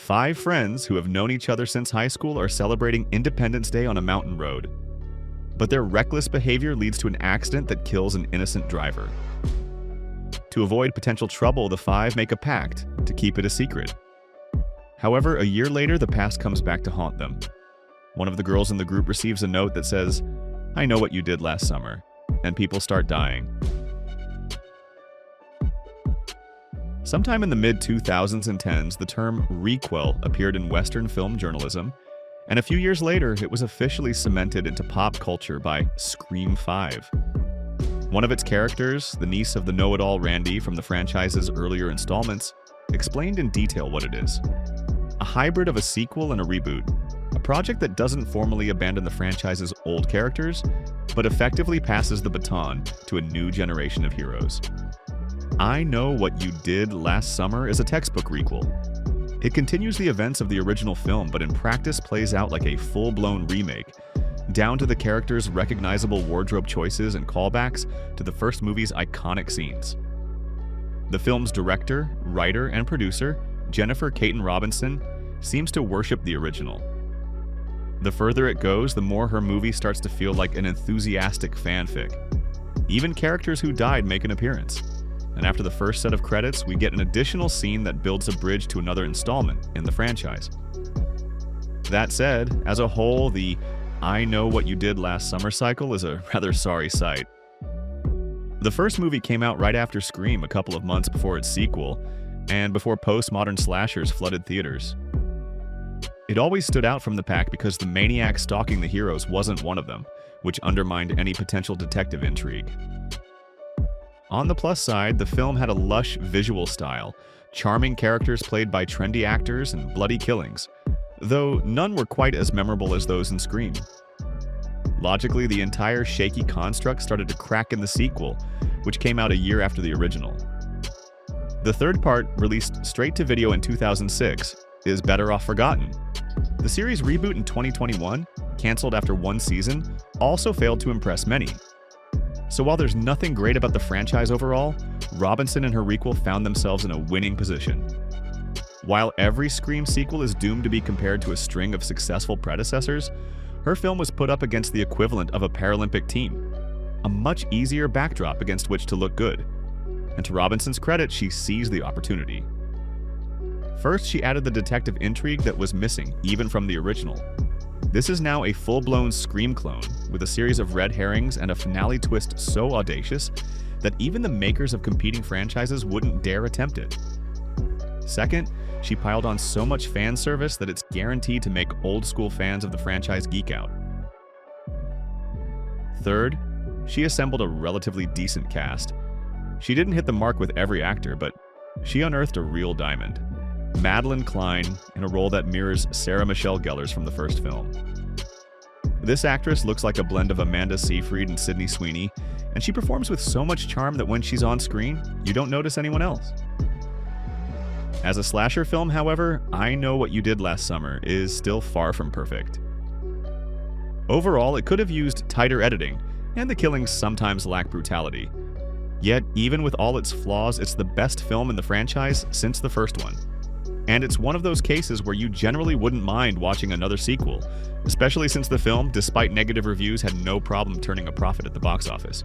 5 friends who have known each other since high school are celebrating Independence Day on a mountain road. But their reckless behavior leads to an accident that kills an innocent driver. To avoid potential trouble, the 5 make a pact to keep it a secret. However, a year later, the past comes back to haunt them. One of the girls in the group receives a note that says, "I know what you did last summer," and people start dying. Sometime in the mid-2010s, the term requel appeared in Western film journalism, and a few years later, it was officially cemented into pop culture by Scream 5. One of its characters, the niece of the know-it-all Randy from the franchise's earlier installments, explained in detail what it is. A hybrid of a sequel and a reboot, a project that doesn't formally abandon the franchise's old characters, but effectively passes the baton to a new generation of heroes. I Know What You Did Last Summer is a textbook requel. It continues the events of the original film, but in practice plays out like a full-blown remake, down to the characters' recognizable wardrobe choices and callbacks to the first movie's iconic scenes. The film's director, writer, and producer, Jennifer Kaytin Robinson, seems to worship the original. The further it goes, the more her movie starts to feel like an enthusiastic fanfic. Even characters who died make an appearance. And after the first set of credits, we get an additional scene that builds a bridge to another installment in the franchise. That said, as a whole, the I Know What You Did Last Summer cycle is a rather sorry sight. The first movie came out right after Scream, a couple of months before its sequel, and before postmodern slashers flooded theaters. It always stood out from the pack because the maniac stalking the heroes wasn't one of them, which undermined any potential detective intrigue. On the plus side, the film had a lush visual style, charming characters played by trendy actors, and bloody killings, though none were quite as memorable as those in Scream. Logically, the entire shaky construct started to crack in the sequel, which came out a year after the original. The third part, released straight to video in 2006, is better off forgotten. The series reboot in 2021, canceled after 1 season, also failed to impress many. So while there's nothing great about the franchise overall, Robinson and her requel found themselves in a winning position. While every Scream sequel is doomed to be compared to a string of successful predecessors, her film was put up against the equivalent of a Paralympic team, a much easier backdrop against which to look good. And to Robinson's credit, she seized the opportunity. First, she added the detective intrigue that was missing, even from the original. This is now a full-blown Scream clone, with a series of red herrings and a finale twist so audacious that even the makers of competing franchises wouldn't dare attempt it. Second, she piled on so much fan service that it's guaranteed to make old-school fans of the franchise geek out. Third, she assembled a relatively decent cast. She didn't hit the mark with every actor, but she unearthed a real diamond. Madelyn Cline in a role that mirrors Sarah Michelle Gellar's from the first film. This actress looks like a blend of Amanda Seyfried and Sydney Sweeney, and she performs with so much charm that when she's on screen, you don't notice anyone else. As a slasher film, however, I Know What You Did Last Summer is still far from perfect. Overall, it could have used tighter editing, and the killings sometimes lack brutality. Yet, even with all its flaws, it's the best film in the franchise since the first one. And it's one of those cases where you generally wouldn't mind watching another sequel, especially since the film, despite negative reviews, had no problem turning a profit at the box office.